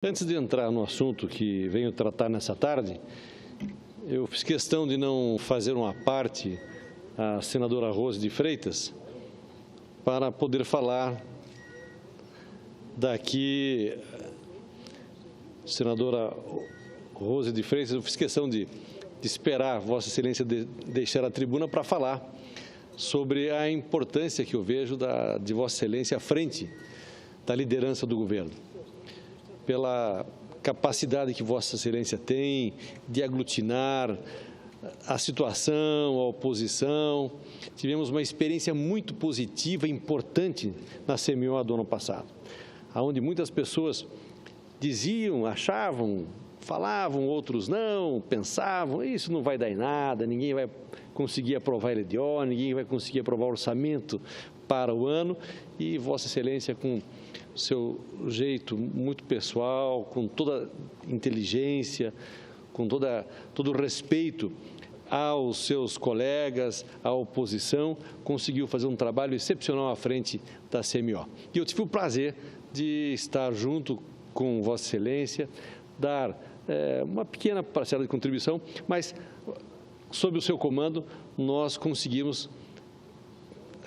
Antes de entrar no assunto que venho tratar nessa tarde, eu fiz questão de não fazer uma parte à senadora Rose de Freitas para poder falar daqui, senadora Rose de Freitas, eu fiz questão de esperar Vossa Excelência deixar a tribuna para falar sobre a importância que eu vejo de Vossa Excelência à frente da liderança do governo, pela capacidade que Vossa Excelência tem de aglutinar a situação, a oposição. Tivemos uma experiência muito positiva e importante na CMO do ano passado, onde muitas pessoas diziam, achavam, falavam, outros não, pensavam, isso não vai dar em nada, ninguém vai conseguir aprovar a LDO, ninguém vai conseguir aprovar o orçamento para o ano, e Vossa Excelência, com seu jeito muito pessoal, com toda a inteligência, com todo o respeito aos seus colegas, à oposição, conseguiu fazer um trabalho excepcional à frente da CMO. E eu tive o prazer de estar junto com Vossa Excelência, dar uma pequena parcela de contribuição, mas, sob o seu comando, nós conseguimos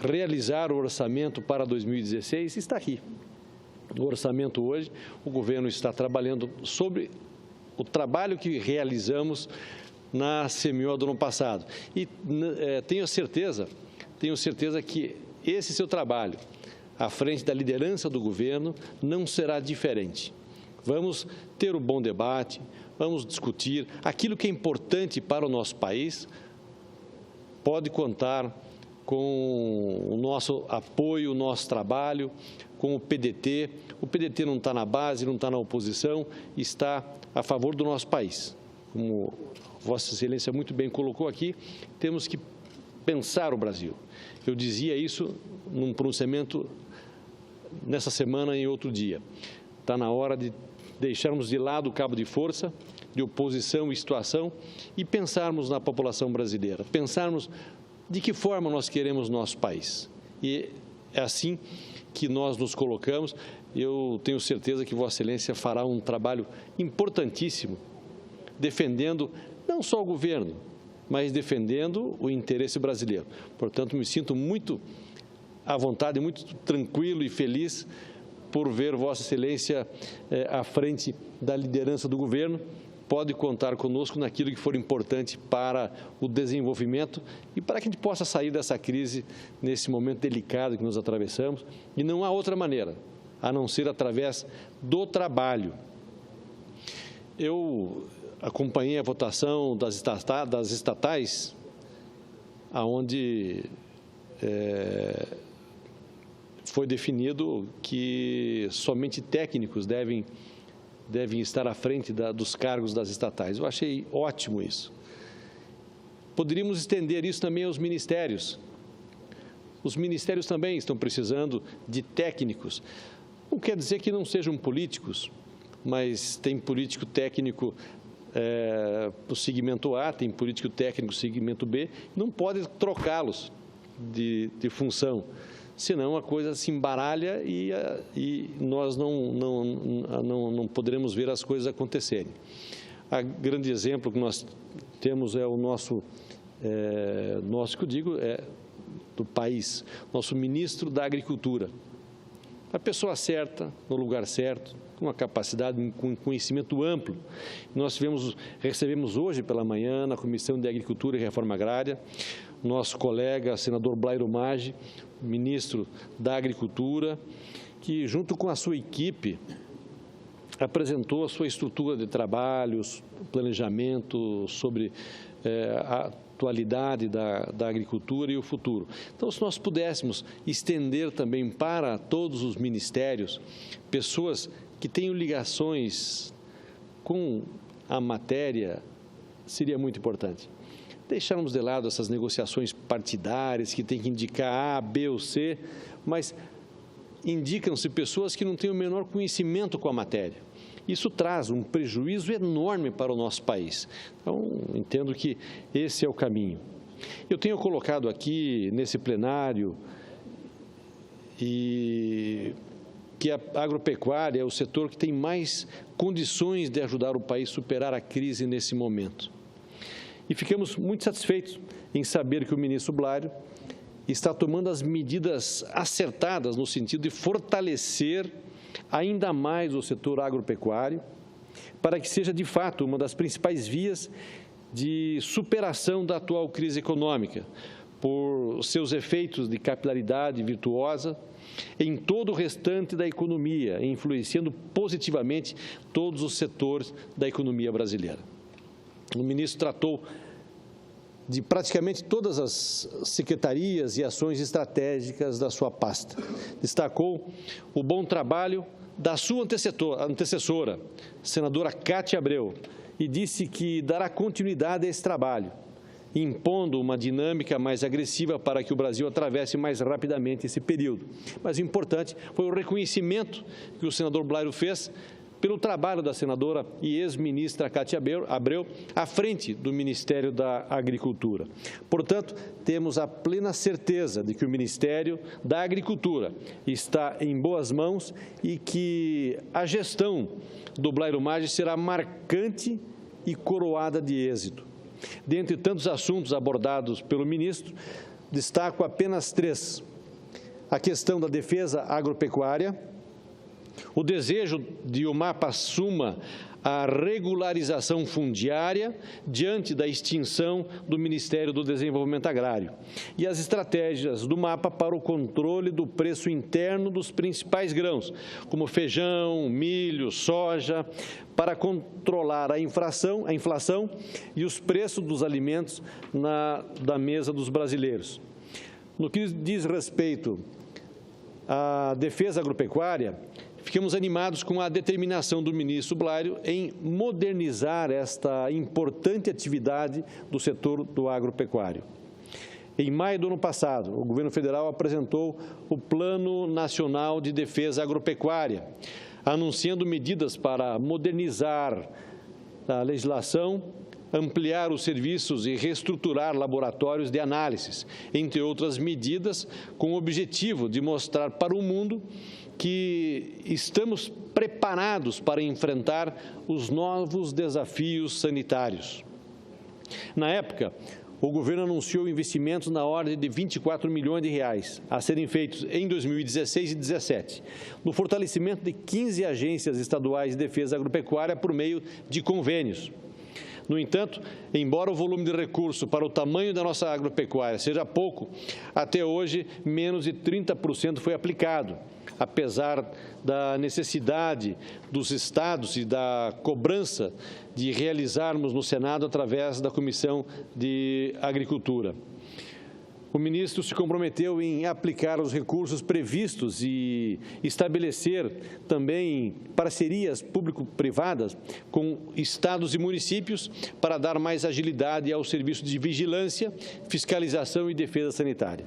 realizar o orçamento para 2016 e está aqui. O orçamento hoje, o governo está trabalhando sobre o trabalho que realizamos na CMO do ano passado. E tenho certeza que esse seu trabalho, à frente da liderança do governo, não será diferente. Vamos ter um bom debate, vamos discutir aquilo que é importante para o nosso país. Pode contar com o nosso apoio, o nosso trabalho, com o PDT. O PDT não está na base, não está na oposição, está a favor do nosso país. Como Vossa Excelência muito bem colocou aqui, temos que pensar o Brasil. Eu dizia isso num pronunciamento nessa semana e em outro dia. Está na hora de deixarmos de lado o cabo de força, de oposição e situação, e pensarmos na população brasileira, pensarmos de que forma nós queremos nosso país. E é assim que nós nos colocamos. Eu tenho certeza que Vossa Excelência fará um trabalho importantíssimo, defendendo não só o governo, mas defendendo o interesse brasileiro. Portanto, me sinto muito à vontade, muito tranquilo e feliz por ver Vossa Excelência à frente da liderança do governo. Pode contar conosco naquilo que for importante para o desenvolvimento e para que a gente possa sair dessa crise nesse momento delicado que nós atravessamos. E não há outra maneira, a não ser através do trabalho. Eu acompanhei a votação das estatais, onde foi definido que somente técnicos devem estar à frente dos cargos das estatais. Eu achei ótimo isso. Poderíamos estender isso também aos ministérios. Os ministérios também estão precisando de técnicos. Não quer dizer que não sejam políticos, mas tem político técnico no segmento A, tem político técnico no segmento B, não pode trocá-los de função, senão a coisa se embaralha e nós não poderemos ver as coisas acontecerem. O grande exemplo que nós temos é o nosso que eu digo, do país, nosso ministro da Agricultura. A pessoa certa, no lugar certo, com uma capacidade, com um conhecimento amplo. Nós recebemos hoje pela manhã, na Comissão de Agricultura e Reforma Agrária, nosso colega, senador Blairo Maggi, ministro da Agricultura, que, junto com a sua equipe, apresentou a sua estrutura de trabalhos, planejamento sobre a atualidade da agricultura e o futuro. Então, se nós pudéssemos estender também para todos os ministérios pessoas que tenham ligações com a matéria, seria muito importante. Deixarmos de lado essas negociações partidárias que tem que indicar A, B ou C, mas indicam-se pessoas que não têm o menor conhecimento com a matéria. Isso traz um prejuízo enorme para o nosso país. Então, entendo que esse é o caminho. Eu tenho colocado aqui, nesse plenário, e que a agropecuária é o setor que tem mais condições de ajudar o país a superar a crise nesse momento. E ficamos muito satisfeitos em saber que o ministro Blário está tomando as medidas acertadas no sentido de fortalecer ainda mais o setor agropecuário, para que seja, de fato, uma das principais vias de superação da atual crise econômica, por seus efeitos de capilaridade virtuosa em todo o restante da economia, influenciando positivamente todos os setores da economia brasileira. O ministro tratou de praticamente todas as secretarias e ações estratégicas da sua pasta. Destacou o bom trabalho da sua antecessora, senadora Cátia Abreu, e disse que dará continuidade a esse trabalho, impondo uma dinâmica mais agressiva para que o Brasil atravesse mais rapidamente esse período. Mas o importante foi o reconhecimento que o senador Blário fez pelo trabalho da senadora e ex-ministra Cátia Abreu à frente do Ministério da Agricultura. Portanto, temos a plena certeza de que o Ministério da Agricultura está em boas mãos e que a gestão do Blário Maggi será marcante e coroada de êxito. Dentre tantos assuntos abordados pelo ministro, destaco apenas 3. A questão da defesa agropecuária, o desejo de o MAPA assuma a regularização fundiária diante da extinção do Ministério do Desenvolvimento Agrário e as estratégias do MAPA para o controle do preço interno dos principais grãos, como feijão, milho, soja, para controlar a inflação e os preços dos alimentos da mesa dos brasileiros. No que diz respeito à defesa agropecuária, ficamos animados com a determinação do ministro Blário em modernizar esta importante atividade do setor do agropecuário. Em maio do ano passado, o governo federal apresentou o Plano Nacional de Defesa Agropecuária, anunciando medidas para modernizar a legislação, ampliar os serviços e reestruturar laboratórios de análises, entre outras medidas, com o objetivo de mostrar para o mundo que estamos preparados para enfrentar os novos desafios sanitários. Na época, o governo anunciou investimentos na ordem de 24 milhões de reais a serem feitos em 2016 e 2017, no fortalecimento de 15 agências estaduais de defesa agropecuária por meio de convênios. No entanto, embora o volume de recurso para o tamanho da nossa agropecuária seja pouco, até hoje menos de 30% foi aplicado, apesar da necessidade dos estados e da cobrança de realizarmos no Senado através da Comissão de Agricultura. O ministro se comprometeu em aplicar os recursos previstos e estabelecer também parcerias público-privadas com estados e municípios para dar mais agilidade ao serviço de vigilância, fiscalização e defesa sanitária.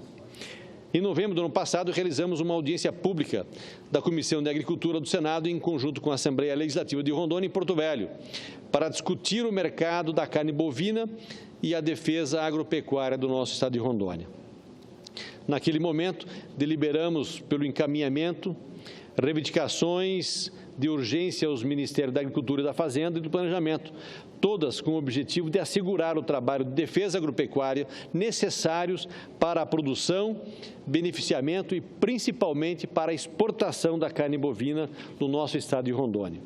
Em novembro do ano passado, realizamos uma audiência pública da Comissão de Agricultura do Senado, em conjunto com a Assembleia Legislativa de Rondônia e Porto Velho, para discutir o mercado da carne bovina e a defesa agropecuária do nosso estado de Rondônia. Naquele momento, deliberamos pelo encaminhamento, reivindicações de urgência aos Ministérios da Agricultura e da Fazenda e do Planejamento, todas com o objetivo de assegurar o trabalho de defesa agropecuária necessários para a produção, beneficiamento e principalmente para a exportação da carne bovina do nosso estado de Rondônia.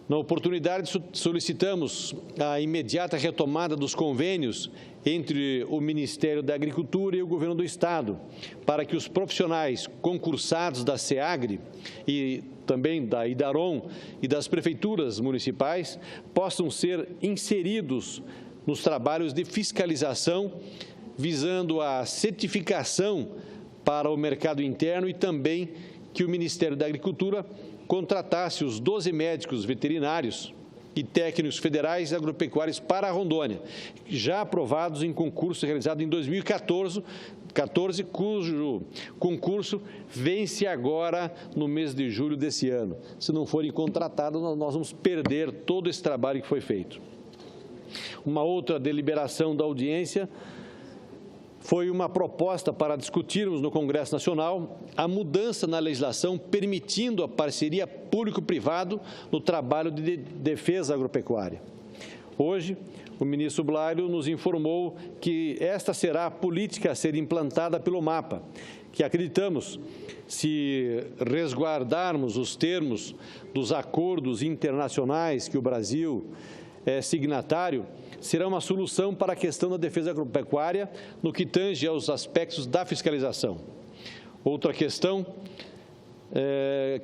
Na oportunidade, solicitamos a imediata retomada dos convênios entre o Ministério da Agricultura e o Governo do Estado, para que os profissionais concursados da SEAGRE e também da IDARON e das prefeituras municipais possam ser inseridos nos trabalhos de fiscalização, visando a certificação para o mercado interno e também que o Ministério da Agricultura contratasse os 12 médicos veterinários e técnicos federais agropecuários para a Rondônia, já aprovados em concurso realizado em 2014, cujo concurso vence agora no mês de julho desse ano. Se não forem contratados, nós vamos perder todo esse trabalho que foi feito. Uma outra deliberação da audiência foi uma proposta para discutirmos no Congresso Nacional a mudança na legislação permitindo a parceria público-privado no trabalho de defesa agropecuária. Hoje, o ministro Blaylo nos informou que esta será a política a ser implantada pelo MAPA, que acreditamos, se resguardarmos os termos dos acordos internacionais que o Brasil é signatário, será uma solução para a questão da defesa agropecuária no que tange aos aspectos da fiscalização. Outra questão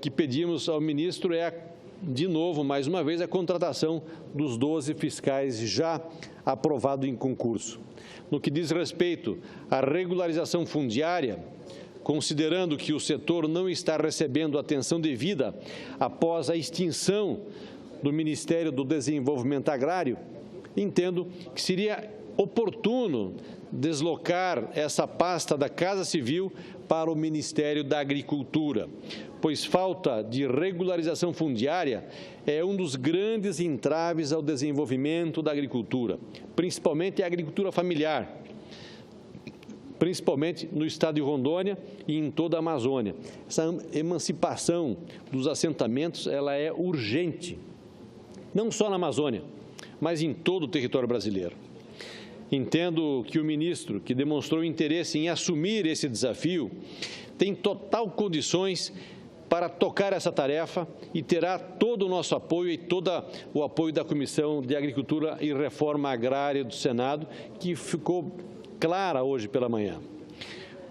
que pedimos ao ministro é, de novo, mais uma vez, a contratação dos 12 fiscais já aprovado em concurso. No que diz respeito à regularização fundiária, considerando que o setor não está recebendo atenção devida após a extinção do Ministério do Desenvolvimento Agrário, entendo que seria oportuno deslocar essa pasta da Casa Civil para o Ministério da Agricultura, pois falta de regularização fundiária é um dos grandes entraves ao desenvolvimento da agricultura, principalmente a agricultura familiar, principalmente no estado de Rondônia e em toda a Amazônia. Essa emancipação dos assentamentos, ela é urgente, não só na Amazônia, mas em todo o território brasileiro. Entendo que o ministro, que demonstrou interesse em assumir esse desafio, tem total condições para tocar essa tarefa e terá todo o nosso apoio e todo o apoio da Comissão de Agricultura e Reforma Agrária do Senado, que ficou clara hoje pela manhã.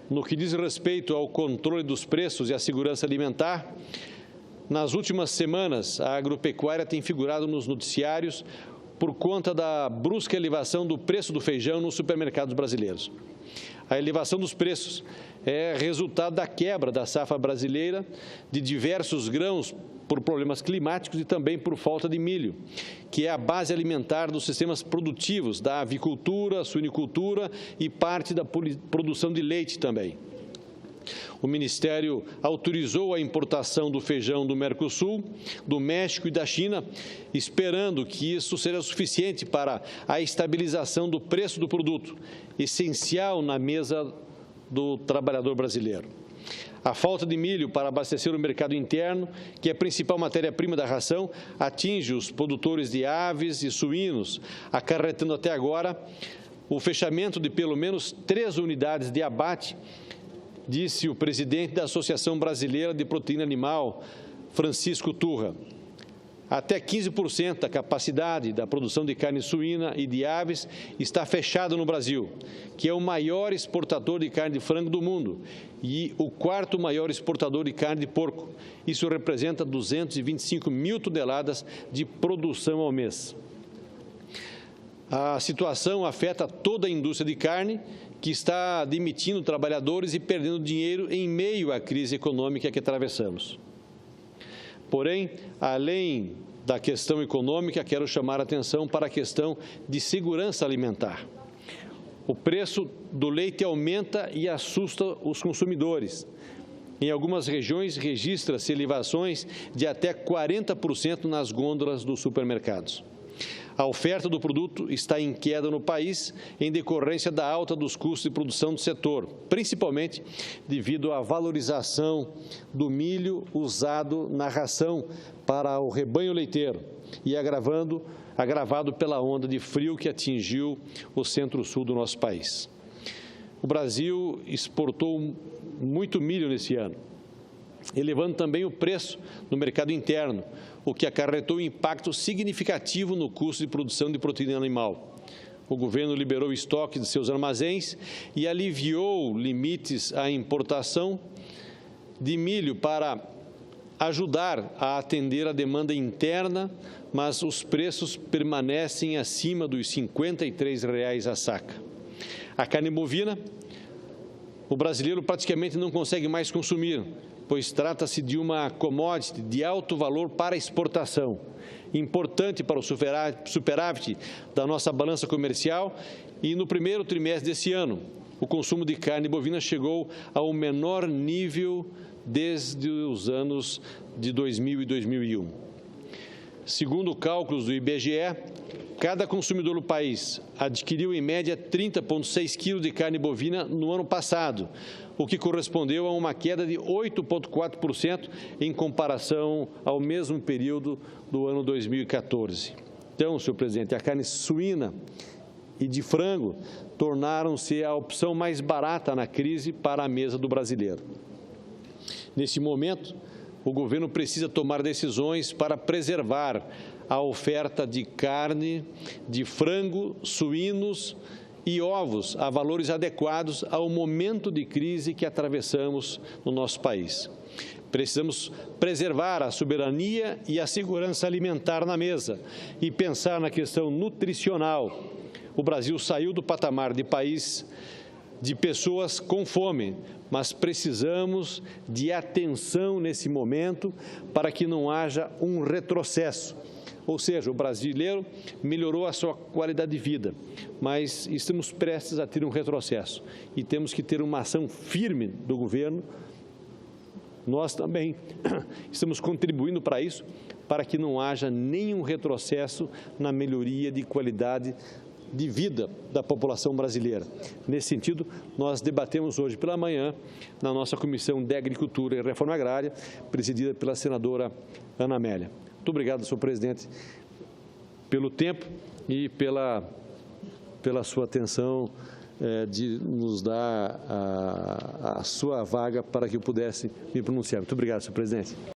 No que diz respeito ao controle dos preços e à segurança alimentar, nas últimas semanas, a agropecuária tem figurado nos noticiários por conta da brusca elevação do preço do feijão nos supermercados brasileiros. A elevação dos preços é resultado da quebra da safra brasileira de diversos grãos por problemas climáticos e também por falta de milho, que é a base alimentar dos sistemas produtivos da avicultura, suinicultura e parte da produção de leite também. O Ministério autorizou a importação do feijão do Mercosul, do México e da China, esperando que isso seja suficiente para a estabilização do preço do produto, essencial na mesa do trabalhador brasileiro. A falta de milho para abastecer o mercado interno, que é a principal matéria-prima da ração, atinge os produtores de aves e suínos, acarretando até agora o fechamento de pelo menos 3 unidades de abate, disse o presidente da Associação Brasileira de Proteína Animal, Francisco Turra. Até 15% da capacidade da produção de carne suína e de aves está fechada no Brasil, que é o maior exportador de carne de frango do mundo e o 4º maior exportador de carne de porco. Isso representa 225 mil toneladas de produção ao mês. A situação afeta toda a indústria de carne, que está demitindo trabalhadores e perdendo dinheiro em meio à crise econômica que atravessamos. Porém, além da questão econômica, quero chamar a atenção para a questão de segurança alimentar. O preço do leite aumenta e assusta os consumidores. Em algumas regiões, registra-se elevações de até 40% nas gôndolas dos supermercados. A oferta do produto está em queda no país em decorrência da alta dos custos de produção do setor, principalmente devido à valorização do milho usado na ração para o rebanho leiteiro e agravado pela onda de frio que atingiu o centro-sul do nosso país. O Brasil exportou muito milho nesse ano, elevando também o preço no mercado interno, o que acarretou um impacto significativo no custo de produção de proteína animal. O governo liberou estoque de seus armazéns e aliviou limites à importação de milho para ajudar a atender a demanda interna, mas os preços permanecem acima dos R$ 53,00 a saca. A carne bovina, o brasileiro praticamente não consegue mais consumir, pois trata-se de uma commodity de alto valor para exportação, importante para o superávit da nossa balança comercial, e no primeiro trimestre desse ano, o consumo de carne bovina chegou ao menor nível desde os anos de 2000 e 2001. Segundo cálculos do IBGE, cada consumidor no país adquiriu, em média, 30,6 quilos de carne bovina no ano passado, o que correspondeu a uma queda de 8,4% em comparação ao mesmo período do ano 2014. Então, senhor presidente, a carne suína e de frango tornaram-se a opção mais barata na crise para a mesa do brasileiro. Nesse momento, o governo precisa tomar decisões para preservar a oferta de carne, de frango, suínos e ovos a valores adequados ao momento de crise que atravessamos no nosso país. Precisamos preservar a soberania e a segurança alimentar na mesa e pensar na questão nutricional. O Brasil saiu do patamar de país de pessoas com fome, mas precisamos de atenção nesse momento para que não haja um retrocesso. Ou seja, o brasileiro melhorou a sua qualidade de vida, mas estamos prestes a ter um retrocesso e temos que ter uma ação firme do governo. Nós também estamos contribuindo para isso, para que não haja nenhum retrocesso na melhoria de qualidade de vida da população brasileira. Nesse sentido, nós debatemos hoje pela manhã na nossa Comissão de Agricultura e Reforma Agrária, presidida pela senadora Ana Amélia. Muito obrigado, senhor presidente, pelo tempo e pela sua atenção de nos dar a sua vaga para que eu pudesse me pronunciar. Muito obrigado, senhor presidente.